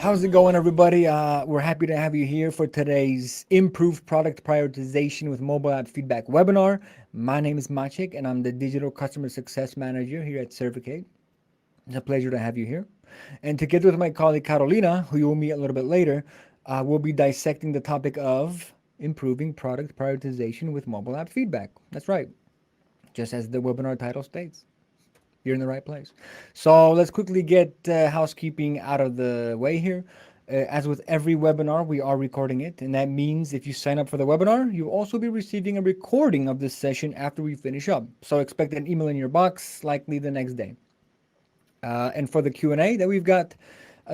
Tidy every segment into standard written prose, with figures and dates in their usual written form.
How's it going, everybody? We're happy to have you here for today's Improved Product Prioritization with Mobile App Feedback webinar. My name is Maciek, and I'm the Digital Customer Success Manager here at Survicate. It's a pleasure to have you here. And together with my colleague Carolina, who you will meet a little bit later, we'll be dissecting the topic of improving product prioritization with mobile app feedback. That's right, just as the webinar title states. You're in the right place. So let's quickly get housekeeping out of the way here. As with every webinar, we are recording it, and that means if you sign up for the webinar, you'll also be receiving a recording of this session after we finish up. So expect an email in your box, likely the next day. And for the Q&A that we've got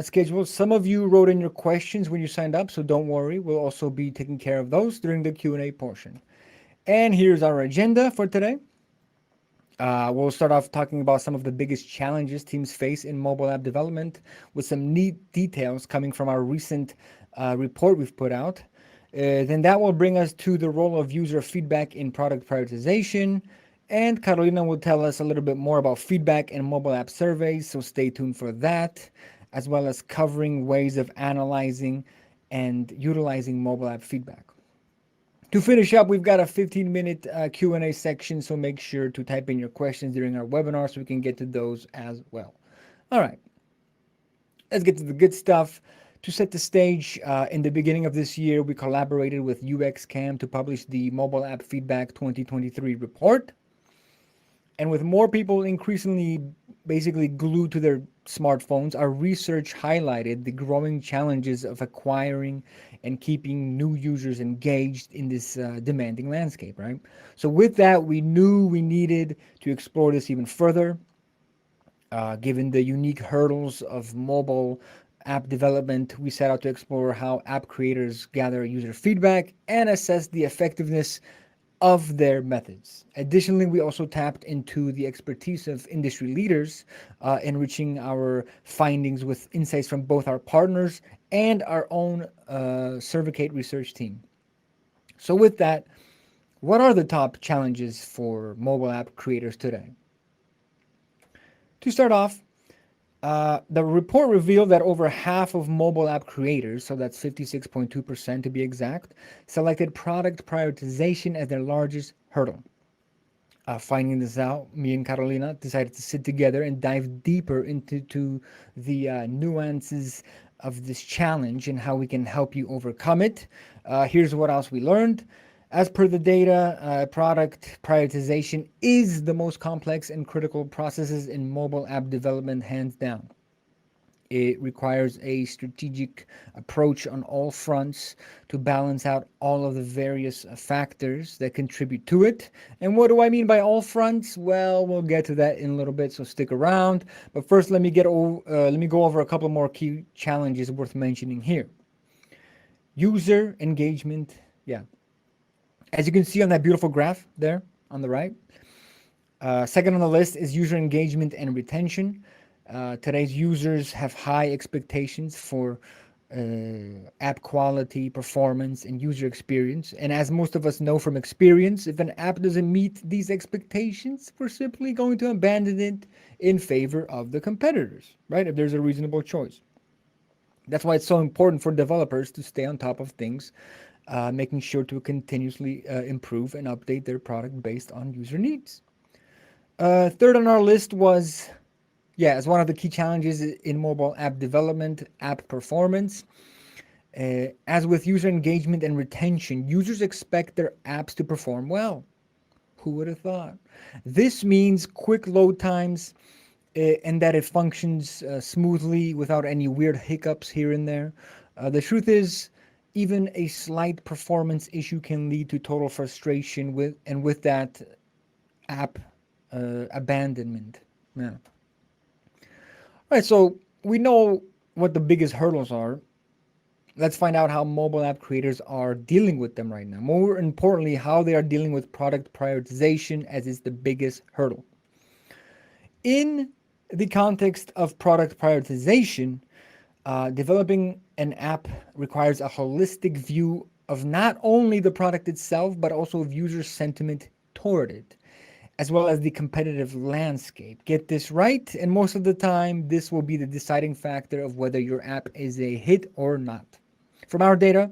scheduled, some of you wrote in your questions when you signed up, so don't worry. We'll also be taking care of those during the Q&A portion. And here's our agenda for today. We'll start off talking about some of the biggest challenges teams face in mobile app development with some neat details coming from our recent report we've put out. Then that will bring us to the role of user feedback in product prioritization. And Carolina will tell us a little bit more about feedback and mobile app surveys, so stay tuned for that, as well as covering ways of analyzing and utilizing mobile app feedback. To finish up, we've got a 15-minute Q&A section, so make sure to type in your questions during our webinar so we can get to those as well. All right, let's get to the good stuff. To set the stage, in the beginning of this year, we collaborated with UXCam to publish the Mobile App Feedback 2023 report. And with more people increasingly basically glued to their smartphones, our research highlighted the growing challenges of acquiring and keeping new users engaged in this demanding landscape, right? So with that, we knew we needed to explore this even further, given the unique hurdles of mobile app development. We set out to explore how app creators gather user feedback and assess the effectiveness of their methods. Additionally, we also tapped into the expertise of industry leaders, enriching our findings with insights from both our partners and our own Survicate research team. So with that, what are the top challenges for mobile app creators today? To start off, the report revealed that over half of mobile app creators, so that's 56.2% to be exact, selected product prioritization as their largest hurdle. Finding this out, me and Carolina decided to sit together and dive deeper into the nuances of this challenge and how we can help you overcome it. Here's what else we learned. As per the data, product prioritization is the most complex and critical processes in mobile app development, hands down. It requires a strategic approach on all fronts to balance out all of the various factors that contribute to it. And what do I mean by all fronts? Well, we'll get to that in a little bit, so stick around. But first, let me go over a couple more key challenges worth mentioning here. User engagement, yeah. As you can see on that beautiful graph there on the right, second on the list is user engagement and retention. Today's users have high expectations for app quality, performance, and user experience. And as most of us know from experience, if an app doesn't meet these expectations, we're simply going to abandon it in favor of the competitors, right? If there's a reasonable choice. That's why it's so important for developers to stay on top of things, making sure to continuously improve and update their product based on user needs. Third on our list was, as one of the key challenges in mobile app development, app performance. As with user engagement and retention, users expect their apps to perform well. Who would have thought? This means quick load times and that it functions smoothly without any weird hiccups here and there. The truth is, even a slight performance issue can lead to total frustration with that app abandonment. Yeah. All right, so we know what the biggest hurdles are. Let's find out how mobile app creators are dealing with them right now. More importantly, how they are dealing with product prioritization, as is the biggest hurdle. In the context of product prioritization, developing an app requires a holistic view of not only the product itself, but also of user sentiment toward it. as well as the competitive landscape. Get this right, and most of the time, this will be the deciding factor of whether your app is a hit or not. From our data,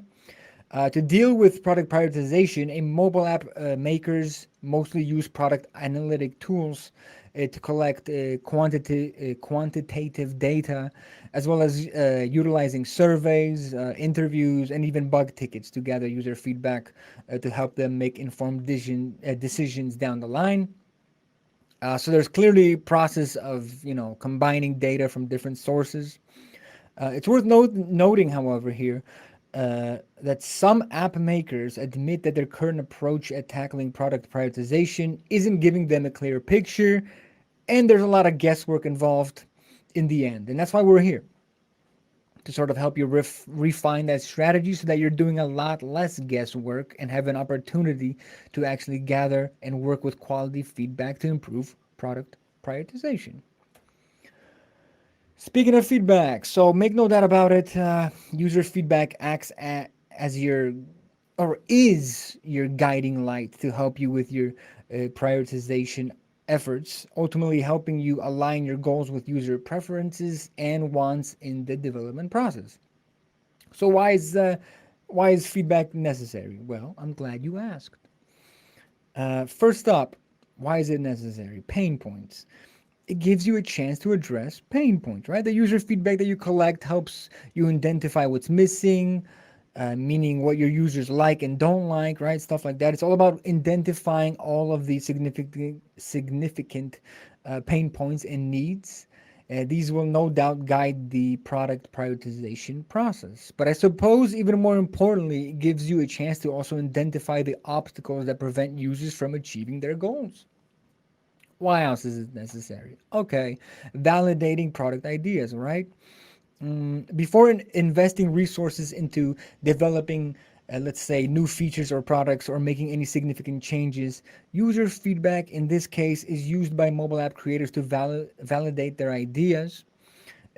to deal with product prioritization, a mobile app makers mostly use product analytic tools to collect quantitative data, as well as utilizing surveys, interviews, and even bug tickets to gather user feedback to help them make informed decisions down the line. So there's clearly a process of combining data from different sources. It's worth noting, however, here that some app makers admit that their current approach at tackling product prioritization isn't giving them a clear picture, and there's a lot of guesswork involved in the end. And that's why we're here to sort of help you refine that strategy so that you're doing a lot less guesswork and have an opportunity to actually gather and work with quality feedback to improve product prioritization. Speaking of feedback, so make no doubt about it, user feedback acts as your or is your guiding light to help you with your prioritization efforts, ultimately helping you align your goals with user preferences and wants in the development process. So why is feedback necessary? Well, I'm glad you asked. First up, why is it necessary? Pain points. It gives you a chance to address pain points, right? The user feedback that you collect helps you identify what's missing, meaning what your users like and don't like, right? Stuff like that. It's all about identifying all of the significant pain points and needs. These will no doubt guide the product prioritization process. But I suppose even more importantly, it gives you a chance to also identify the obstacles that prevent users from achieving their goals. Why else is it necessary? Okay, validating product ideas, right? Before investing resources into developing, let's say, new features or products or making any significant changes, user feedback in this case is used by mobile app creators to validate their ideas,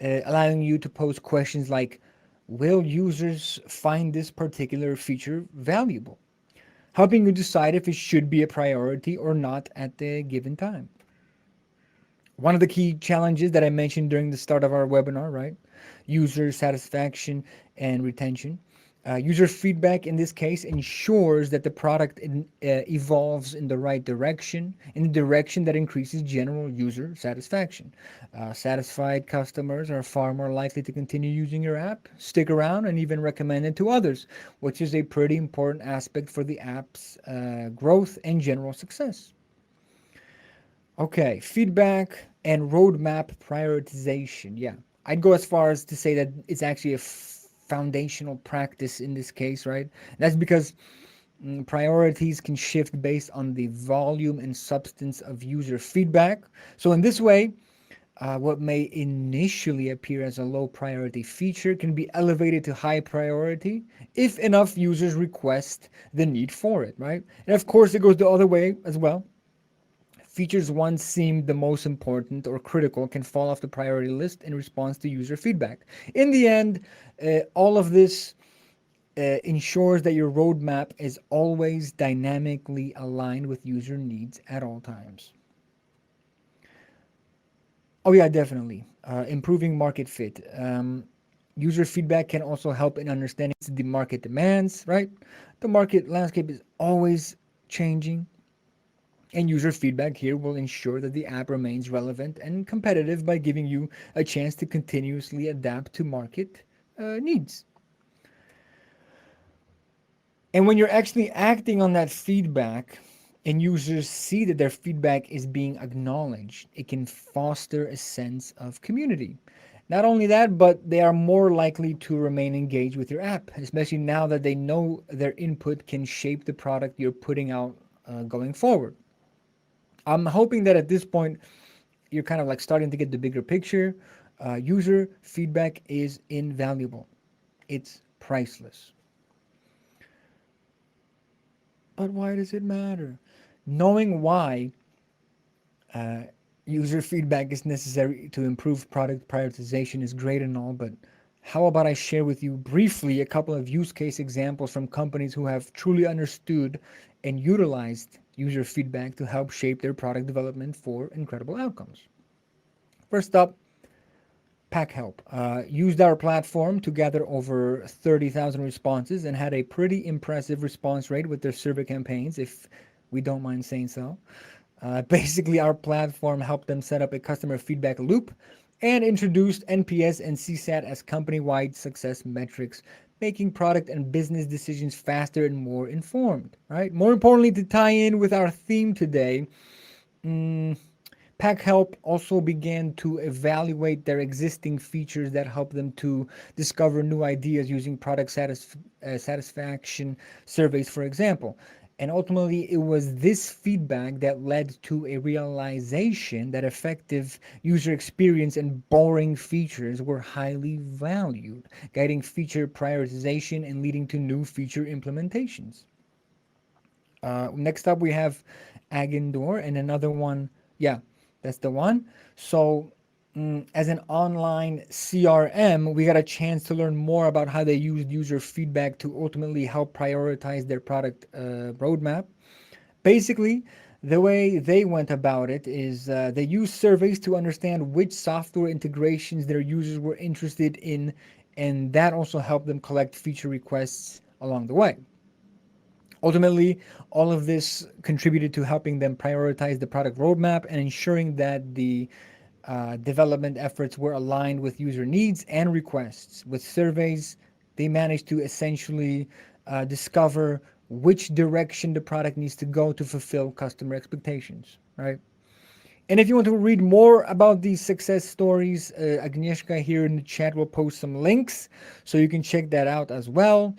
allowing you to pose questions like, will users find this particular feature valuable? Helping you decide if it should be a priority or not at the given time. One of the key challenges that I mentioned during the start of our webinar, right? User satisfaction and retention. User feedback in this case ensures that the product evolves in the right direction, in the direction that increases general user satisfaction. Satisfied customers are far more likely to continue using your app, stick around, and even recommend it to others, which is a pretty important aspect for the app's growth and general success. Okay, feedback and roadmap prioritization. Yeah, I'd go as far as to say that it's actually a foundational practice in this case, right? That's because priorities can shift based on the volume and substance of user feedback. So, in this way, what may initially appear as a low priority feature can be elevated to high priority if enough users request the need for it, right? And of course, it goes the other way as well. Features once seemed the most important or critical can fall off the priority list in response to user feedback. In the end, all of this ensures that your roadmap is always dynamically aligned with user needs at all times. Oh, yeah, definitely. Improving market fit. User feedback can also help in understanding the market demands, right? The market landscape is always changing. And user feedback here will ensure that the app remains relevant and competitive by giving you a chance to continuously adapt to market needs. And when you're actually acting on that feedback and users see that their feedback is being acknowledged, it can foster a sense of community. Not only that, but they are more likely to remain engaged with your app, especially now that they know their input can shape the product you're putting out going forward. I'm hoping that at this point you're kind of like starting to get the bigger picture. User feedback is invaluable. It's priceless. But why does it matter? Knowing why uh, user feedback is necessary to improve product prioritization is great and all, but how about I share with you briefly a couple of use case examples from companies who have truly understood and utilized user feedback to help shape their product development for incredible outcomes. First up, Pack Help used our platform to gather over 30,000 responses and had a pretty impressive response rate with their survey campaigns, if we don't mind saying so. Basically, our platform helped them set up a customer feedback loop and introduced NPS and CSAT as company wide success metrics, making product and business decisions faster and more informed. Right? More importantly, to tie in with our theme today, mm, Pack Help also began to evaluate their existing features that help them to discover new ideas using product satisfaction surveys, for example. And ultimately, it was this feedback that led to a realization that effective user experience and boring features were highly valued, guiding feature prioritization and leading to new feature implementations. Next up, we have Agendor and another one. Yeah, that's the one. So, as an online CRM, we got a chance to learn more about how they used user feedback to ultimately help prioritize their product roadmap. Basically, the way they went about it is they used surveys to understand which software integrations their users were interested in, and that also helped them collect feature requests along the way. Ultimately, all of this contributed to helping them prioritize the product roadmap and ensuring that the development efforts were aligned with user needs and requests. With surveys, they managed to essentially discover which direction the product needs to go to fulfill customer expectations, right? And if you want to read more about these success stories, Agnieszka here in the chat will post some links so you can check that out as well.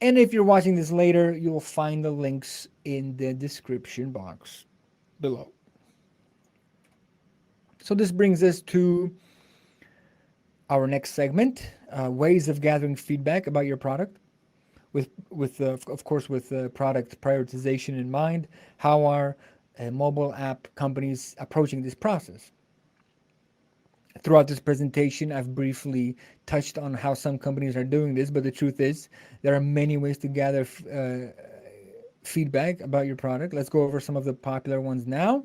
And if you're watching this later, you'll find the links in the description box below. So this brings us to our next segment, ways of gathering feedback about your product, with of course with product prioritization in mind. How are mobile app companies approaching this process? Throughout this presentation, I've briefly touched on how some companies are doing this, but the truth is there are many ways to gather feedback about your product. Let's go over some of the popular ones now.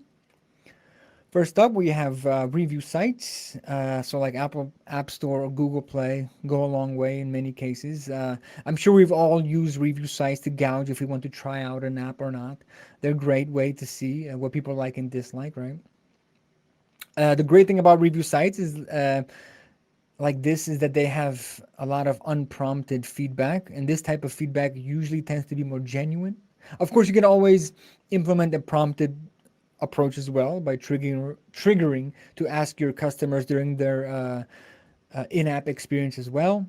First up, we have review sites. So like Apple App Store or Google Play go a long way in many cases. I'm sure we've all used review sites to gauge if we want to try out an app or not. They're a great way to see what people like and dislike, right? The great thing about review sites is like this is that they have a lot of unprompted feedback, and this type of feedback usually tends to be more genuine. Of course, you can always implement a prompted approach as well by triggering to ask your customers during their in-app experience as well.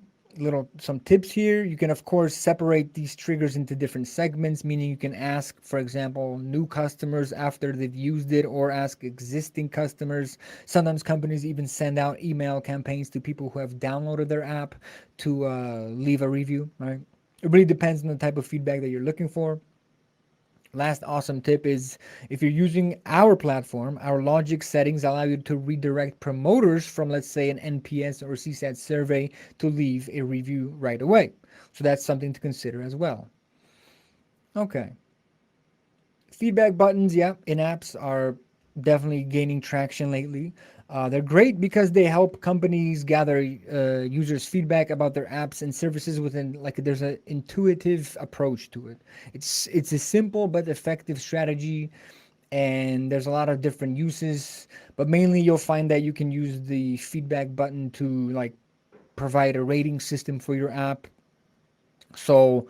Some tips here. You can of course separate these triggers into different segments, meaning you can ask, for example, new customers after they've used it, or ask existing customers. Sometimes companies even send out email campaigns to people who have downloaded their app to leave a review, right? It really depends on the type of feedback that you're looking for. Last awesome tip is if you're using our platform, our logic settings allow you to redirect promoters from, let's say, an NPS or CSAT survey to leave a review right away. So that's something to consider as well. Okay. Feedback buttons, yeah, in apps are definitely gaining traction lately. They're great because they help companies gather users' feedback about their apps and services within, like, there's an intuitive approach to it. It's a simple but effective strategy, and there's a lot of different uses. But mainly, you'll find that you can use the feedback button to like provide a rating system for your app. So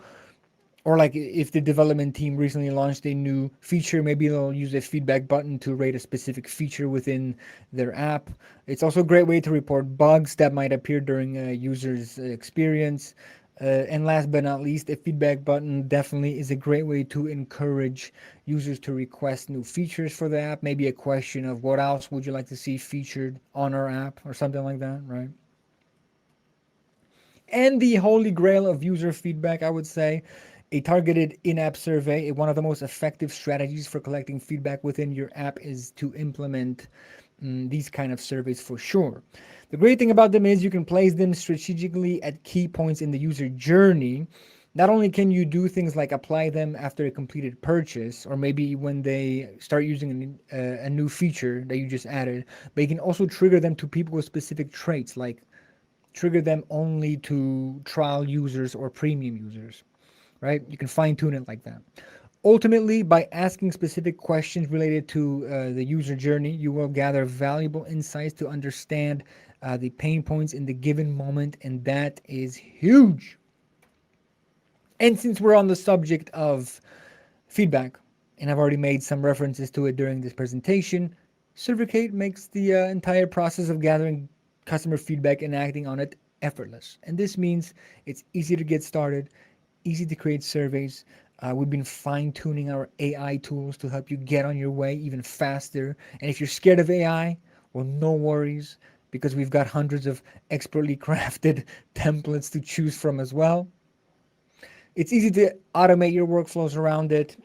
or like if the development team recently launched a new feature, maybe they'll use a feedback button to rate a specific feature within their app. It's also a great way to report bugs that might appear during a user's experience. And last but not least, a feedback button definitely is a great way to encourage users to request new features for the app. Maybe a question of what else would you like to see featured on our app or something like that, right? And the holy grail of user feedback, I would say, a targeted in-app survey. One of the most effective strategies for collecting feedback within your app is to implement these kind of surveys for sure. The great thing about them is you can place them strategically at key points in the user journey, Not only can you do things like apply them after a completed purchase, or maybe when they start using a new feature that you just added, but you can also trigger them to people with specific traits, like trigger them only to trial users or premium users, right? You can fine tune it like that. Ultimately, by asking specific questions related to the user journey, you will gather valuable insights to understand the pain points in the given moment, and that is huge. And since we're on the subject of feedback, and I've already made some references to it during this presentation, Survicate makes the entire process of gathering customer feedback and acting on it effortless. And this means it's easy to get started, easy to create surveys. We've been fine tuning our AI tools to help you get on your way even faster. And if you're scared of AI, well, no worries, because we've got hundreds of expertly crafted templates to choose from as well. It's easy to automate your workflows around it,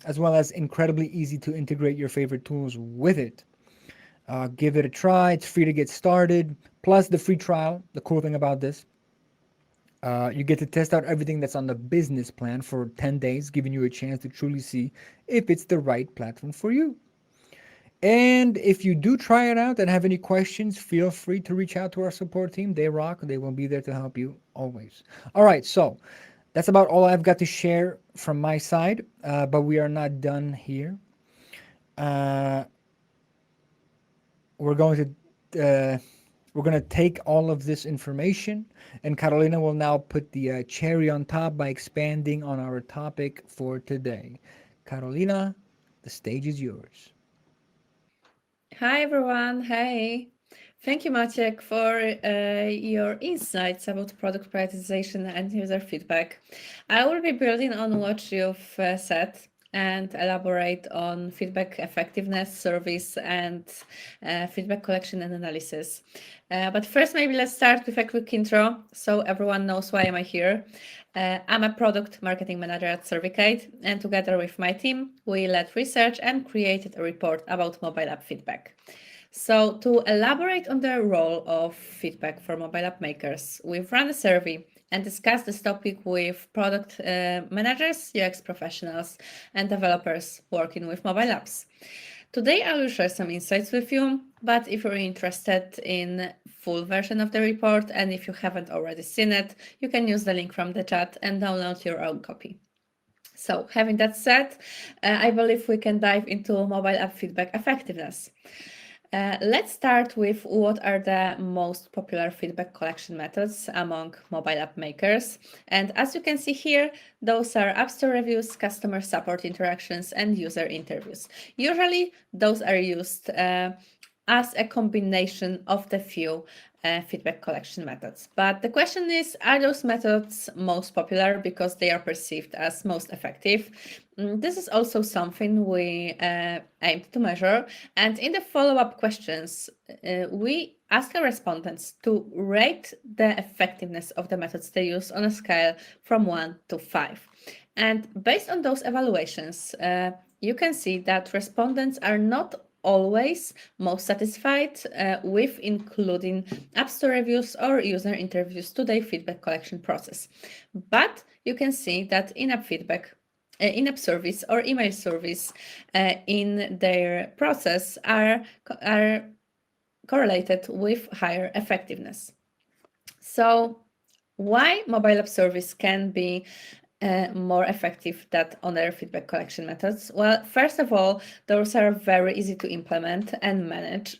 as well as incredibly easy to integrate your favorite tools with it. Give it a try. It's free to get started. Plus, the free trial. The cool thing about this, you get to test out everything that's on the business plan for 10 days, giving you a chance to truly see if it's the right platform for you. And if you do try it out and have any questions, feel free to reach out to our support team. They rock. They will be there to help you always. All right, so that's about all I've got to share from my side, but we are not done here. Uh, we're going to we're going to take all of this information, and Carolina will now put the cherry on top by expanding on our topic for today. Carolina, the stage is yours. Hi everyone. Hey. Thank you, Maciek, for your insights about product prioritization and user feedback. I will be building on what you've said and elaborate on feedback effectiveness, service, and feedback collection and analysis. But first, maybe let's start with a quick intro so everyone knows why am I here. I'm a product marketing manager at Survicate, and together with my team, we led research and created a report about mobile app feedback. So, to elaborate on the role of feedback for mobile app makers, we've run a survey and discussed this topic with product managers, UX professionals, and developers working with mobile apps. Today, I will share some insights with you, but if you're interested in full version of the report and if you haven't already seen it, you can use the link from the chat and download your own copy. So, having that said, I believe we can dive into mobile app feedback effectiveness. Let's start with what are the most popular feedback collection methods among mobile app makers. And as you can see here, those are App Store reviews, customer support interactions, and user interviews. Usually, those are used as a combination of the few feedback collection methods. But the question is, are those methods most popular because they are perceived as most effective? This is also something we aimed to measure. And in the follow-up questions, we ask our respondents to rate the effectiveness of the methods they use on a scale from 1 to 5. And based on those evaluations, you can see that respondents are not always most satisfied with including App Store reviews or user interviews to their feedback collection process. But you can see that in-app feedback, in-app service or email service in their process are correlated with higher effectiveness. So why mobile app service can be more effective than other feedback collection methods? Well, first of all, those are very easy to implement and manage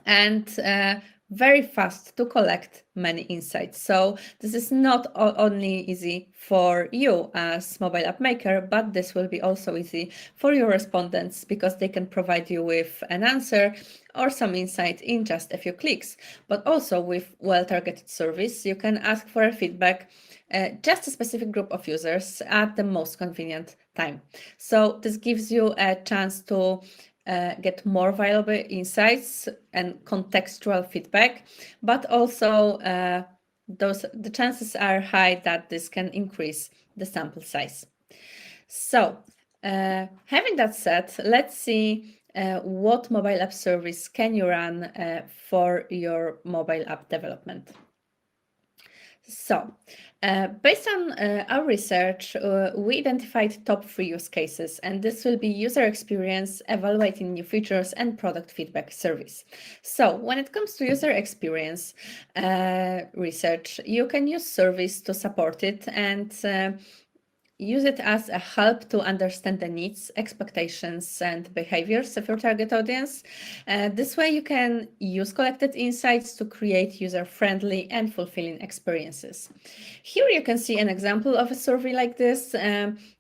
and very fast to collect many insights. So this is not only easy for you as mobile app maker, but this will be also easy for your respondents because they can provide you with an answer or some insight in just a few clicks. But also with well-targeted service, you can ask for a feedback just a specific group of users at the most convenient time. So this gives you a chance to get more valuable insights and contextual feedback, but also the chances are high that this can increase the sample size. So, having that said, let's see what mobile app service can you run for your mobile app development. So, Based on our research, we identified top 3 use cases, and this will be user experience, evaluating new features, and product feedback service. So, when it comes to user experience research, you can use surveys to support it and use it as a help to understand the needs, expectations, and behaviors of your target audience. This way, you can use collected insights to create user-friendly and fulfilling experiences. Here you can see an example of a survey like this.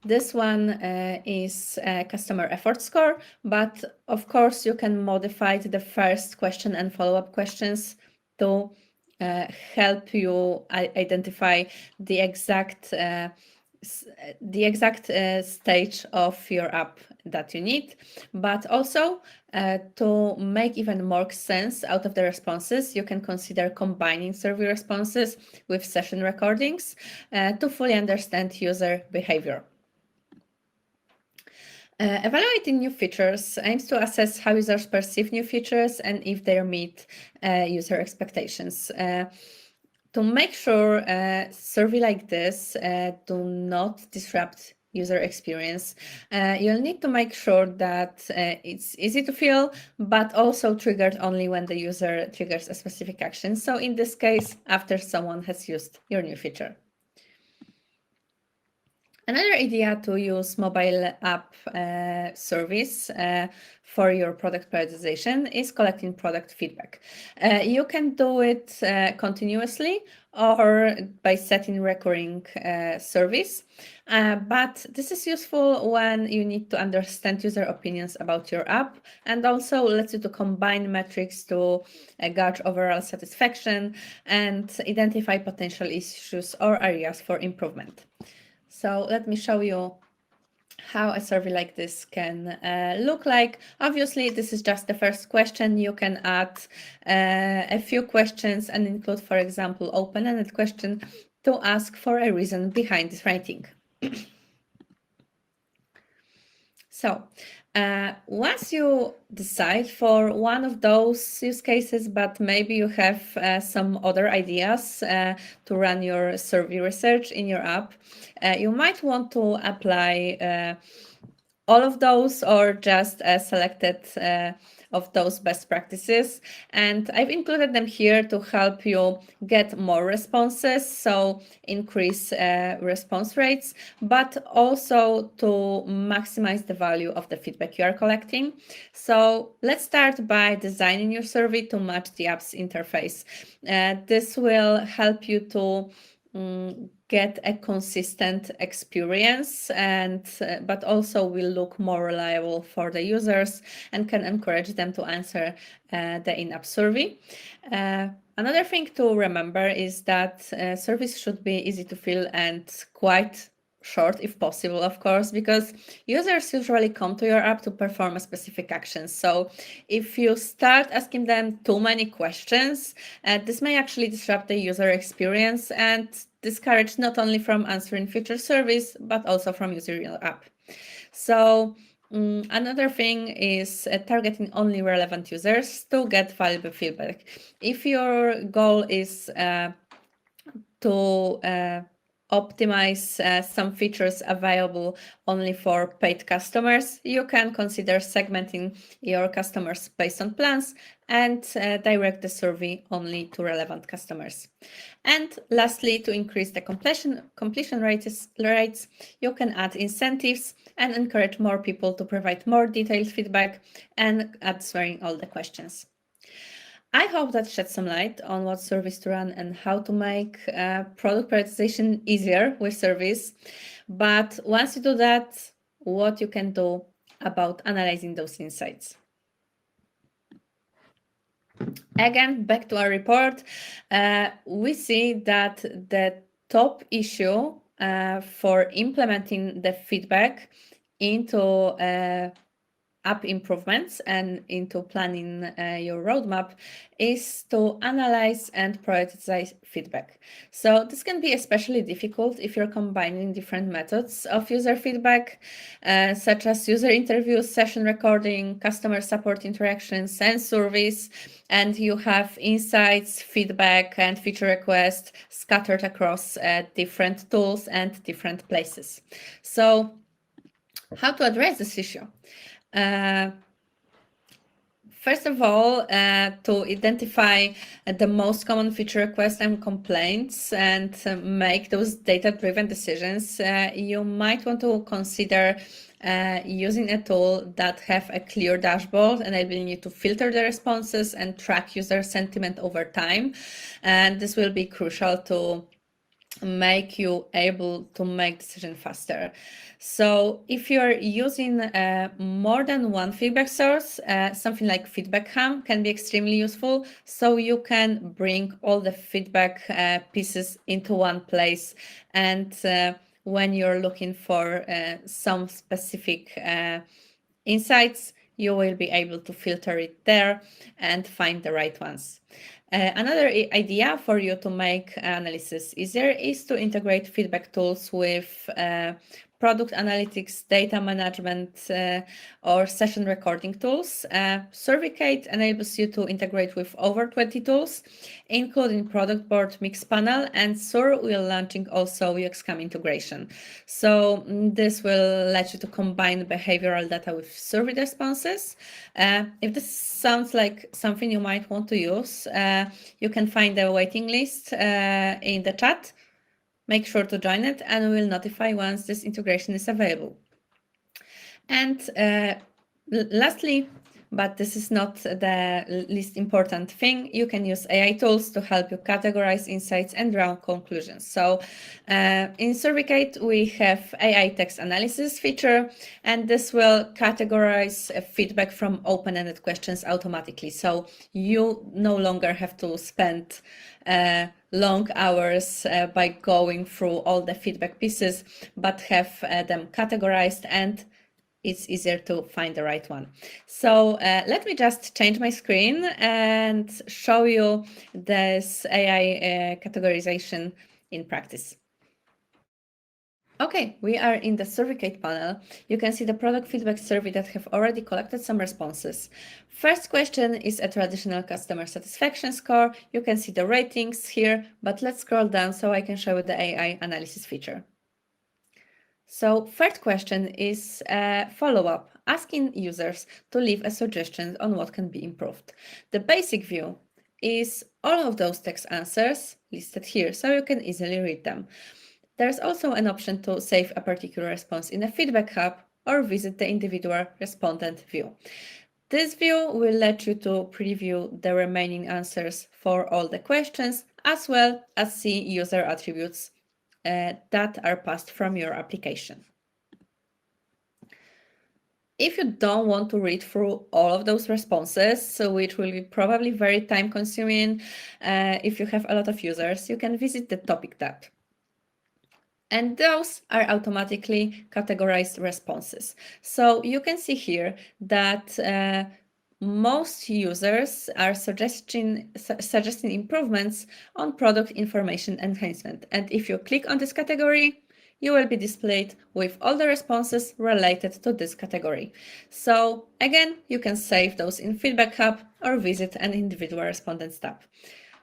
This one is a customer effort score, but of course, you can modify the first question and follow-up questions to help you identify the exact stage of your app that you need, but also to make even more sense out of the responses, you can consider combining survey responses with session recordings to fully understand user behavior. Evaluating new features aims to assess how users perceive new features and if they meet user expectations. To make sure a survey like this do not disrupt user experience, you'll need to make sure that it's easy to fill, but also triggered only when the user triggers a specific action. So in this case, after someone has used your new feature. Another idea to use mobile app service for your product prioritization is collecting product feedback. You can do it continuously or by setting recurring service, but this is useful when you need to understand user opinions about your app, and also lets you to combine metrics to gauge overall satisfaction and identify potential issues or areas for improvement. So let me show you how a survey like this can look like. Obviously, this is just the first question. You can add a few questions and include, for example, open-ended question to ask for a reason behind this rating. So once you decide for one of those use cases, but maybe you have some other ideas to run your survey research in your app, you might want to apply all of those or just selected of those best practices. And I've included them here to help you get more responses, so increase response rates, but also to maximize the value of the feedback you are collecting. So let's start by designing your survey to match the app's interface. This will help you to get a consistent experience, and but also will look more reliable for the users and can encourage them to answer the in-app survey. Another thing to remember is that surveys should be easy to fill and quite short if possible, of course, because users usually come to your app to perform a specific action. So if you start asking them too many questions, this may actually disrupt the user experience and discourage not only from answering future surveys, but also from using your app. So another thing is targeting only relevant users to get valuable feedback. If your goal is to optimize some features available only for paid customers, you can consider segmenting your customers based on plans and direct the survey only to relevant customers. And lastly, to increase the completion rates, you can add incentives and encourage more people to provide more detailed feedback and answering all the questions. I hope that shed some light on what surveys to run and how to make product prioritization easier with surveys. But once you do that, what you can do about analyzing those insights. Again, back to our report, we see that the top issue for implementing the feedback into app improvements and into planning your roadmap is to analyze and prioritize feedback. So this can be especially difficult if you're combining different methods of user feedback, such as user interviews, session recording, customer support interactions, and surveys, and you have insights, feedback, and feature requests scattered across different tools and different places. So how to address this issue? Uh, First of all, to identify the most common feature requests and complaints and make those data-driven decisions, you might want to consider using a tool that have a clear dashboard, enabling you to filter the responses and track user sentiment over time. And this will be crucial to make you able to make decision faster. So if you're using more than one feedback source, something like feedback ham can be extremely useful. So you can bring all the feedback pieces into one place, and when you're looking for some specific insights, you will be able to filter it there and find the right ones. Another idea for you to make analysis easier is to integrate feedback tools with product analytics, data management, or session recording tools. Survicate enables you to integrate with over 20 tools, including product board, mix panel, and Sur will launching also UXCam integration. So this will let you to combine behavioral data with survey responses. If this sounds like something you might want to use, you can find the waiting list in the chat. Make sure to join it and we will notify once this integration is available. And lastly, but this is not the least important thing, you can use AI tools to help you categorize insights and draw conclusions. So in Survicate, we have AI text analysis feature, and this will categorize feedback from open-ended questions automatically. So you no longer have to spend long hours by going through all the feedback pieces, but have them categorized, and it's easier to find the right one. So let me just change my screen and show you this AI categorization in practice. Okay, we are in the Survicate panel. You can see the product feedback survey that have already collected some responses. First question is a traditional customer satisfaction score. You can see the ratings here, but let's scroll down so I can show you the AI analysis feature. So third question is a follow-up, asking users to leave a suggestion on what can be improved. The basic view is all of those text answers listed here, so you can easily read them. There's also an option to save a particular response in a feedback hub or visit the individual respondent view. This view will let you to preview the remaining answers for all the questions, as well as see user attributes that are passed from your application. If you don't want to read through all of those responses, so which will be probably very time consuming if you have a lot of users, you can visit the topic tab. And those are automatically categorized responses. So you can see here that most users are suggesting improvements on product information enhancement. And if you click on this category, you will be displayed with all the responses related to this category. So again, you can save those in Feedback Hub or visit an individual respondents tab.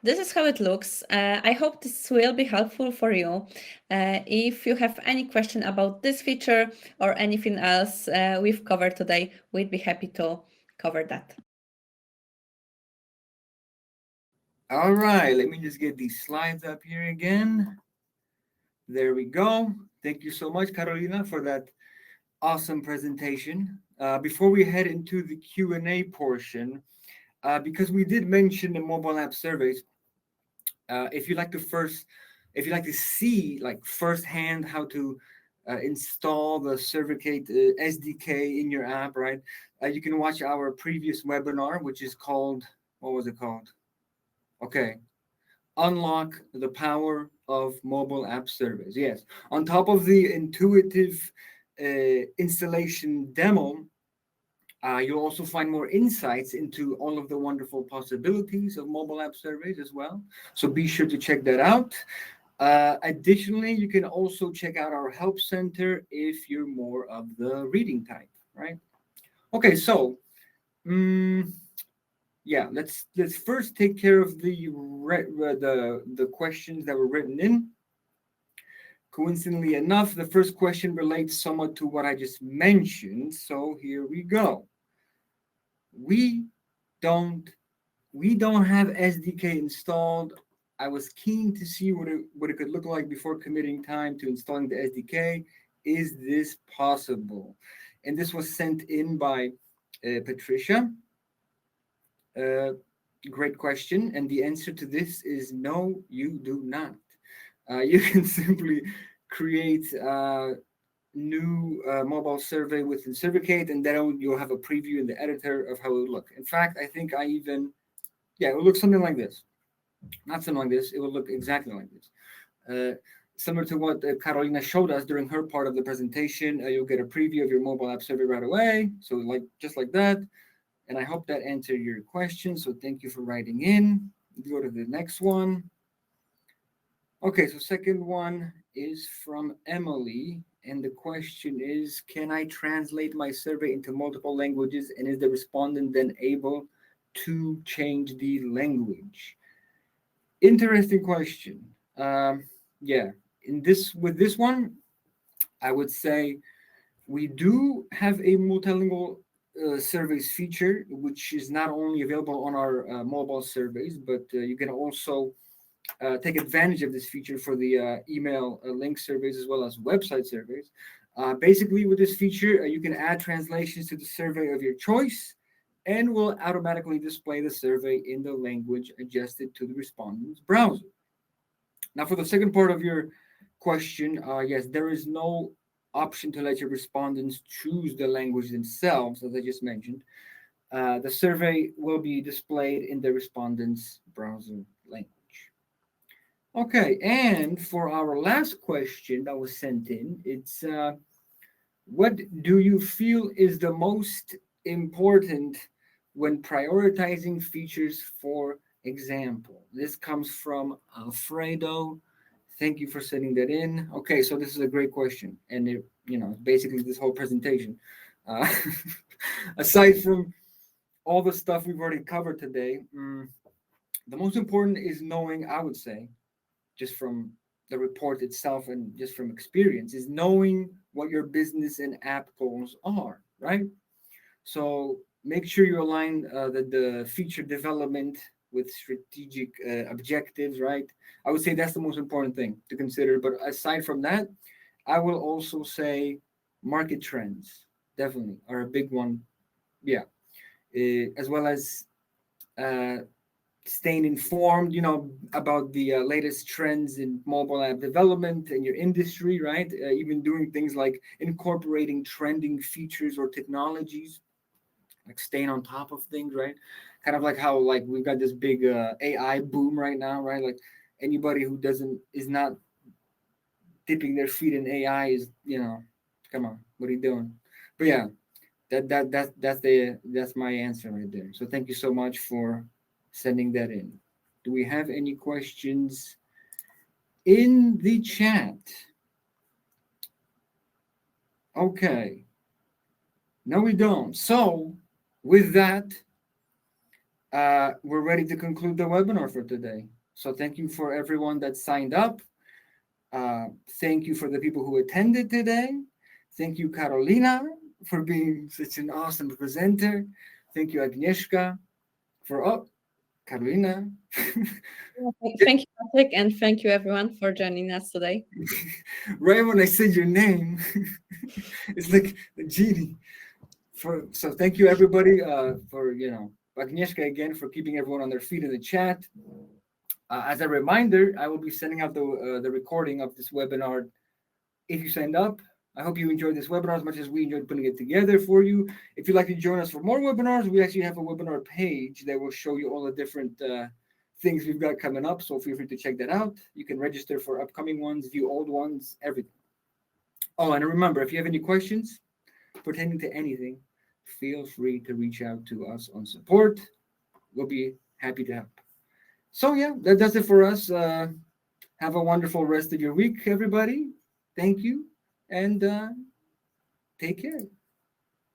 This is how it looks. I hope this will be helpful for you. If you have any question about this feature or anything else we've covered today, we'd be happy to cover that. All right, let me just get these slides up here again. There we go. Thank you so much, Carolina, for that awesome presentation. Before we head into the Q&A portion, because we did mention the mobile app surveys, if you like to see like firsthand how to install the Survicate SDK in your app, right? You can watch our previous webinar, which is called, what was it called? Okay, unlock the power of mobile app surveys. Yes, on top of the intuitive installation demo, You'll also find more insights into all of the wonderful possibilities of mobile app surveys as well. So be sure to check that out. Additionally, you can also check out our help center if you're more of the reading type, right? Okay, so mm, yeah, let's first take care of the questions that were written in. Coincidentally enough, the first question relates somewhat to what I just mentioned. So here we go. We don't we don't have SDK installed. I was keen to see what it could look like before committing time to installing the SDK. Is this possible? And this was sent in by Patricia. Uh, Great question. And the answer to this is no, you do not. You can simply create a new mobile survey within Survicate, and then you'll have a preview in the editor of how it would look. In fact, I think yeah, it will look something like this. Not something like this. It will look exactly like this. Similar to what Carolina showed us during her part of the presentation, you'll get a preview of your mobile app survey right away. So like just like that. And I hope that answered your question. So thank you for writing in. Go to the next one. Okay, so second one is from Emily. And the question is, can I translate my survey into multiple languages? And is the respondent then able to change the language? Interesting question. Yeah, in this with this one, I would say we do have a multilingual surveys feature, which is not only available on our mobile surveys, but you can also take advantage of this feature for the email link surveys as well as website surveys. Basically, with this feature, you can add translations to the survey of your choice and will automatically display the survey in the language adjusted to the respondent's browser. Now, for the second part of your question, yes, there is no option to let your respondents choose the language themselves, as I just mentioned. The survey will be displayed in the respondent's browser language. Okay, and for our last question that was sent in, it's what do you feel is the most important when prioritizing features for example? This comes from Alfredo. Thank you for sending that in. Okay, so this is a great question, and basically this whole presentation. Uh, aside from all the stuff we've already covered today, the most important is knowing, I would say, just from the report itself and just from experience, is knowing what your business and app goals are, right? So make sure you align the feature development with strategic objectives, right? I would say that's the most important thing to consider. But aside from that, I will also say market trends definitely are a big one. Yeah, as well as uh, staying informed, about the latest trends in mobile app development in your industry, right? Even doing things like incorporating trending features or technologies, like staying on top of things, right? Kind of like how like we've got this big AI boom right now, right? Like anybody who doesn't is not dipping their feet in AI is, come on, what are you doing? But yeah, that's my answer right there. So thank you so much for sending that in. Do we have any questions in the chat? Okay. No, we don't. So with that, we're ready to conclude the webinar for today. So thank you for everyone that signed up. Thank you for the people who attended today. Thank you, Carolina, for being such an awesome presenter. Thank you, Agnieszka, for Carolina. Thank you, Patrick, and thank you everyone for joining us today. Right when I said your name, it's like the genie. So thank you everybody for Agnieszka again for keeping everyone on their feet in the chat. As a reminder, I will be sending out the recording of this webinar if you signed up. I hope you enjoyed this webinar as much as we enjoyed putting it together for you. If you'd like to join us for more webinars, we actually have a webinar page that will show you all the different things we've got coming up. So feel free to check that out. You can register for upcoming ones, view old ones, everything. Oh, and remember, if you have any questions pertaining to anything, feel free to reach out to us on support. We'll be happy to help. So yeah, that does it for us. Have a wonderful rest of your week, everybody. Thank you, and take care.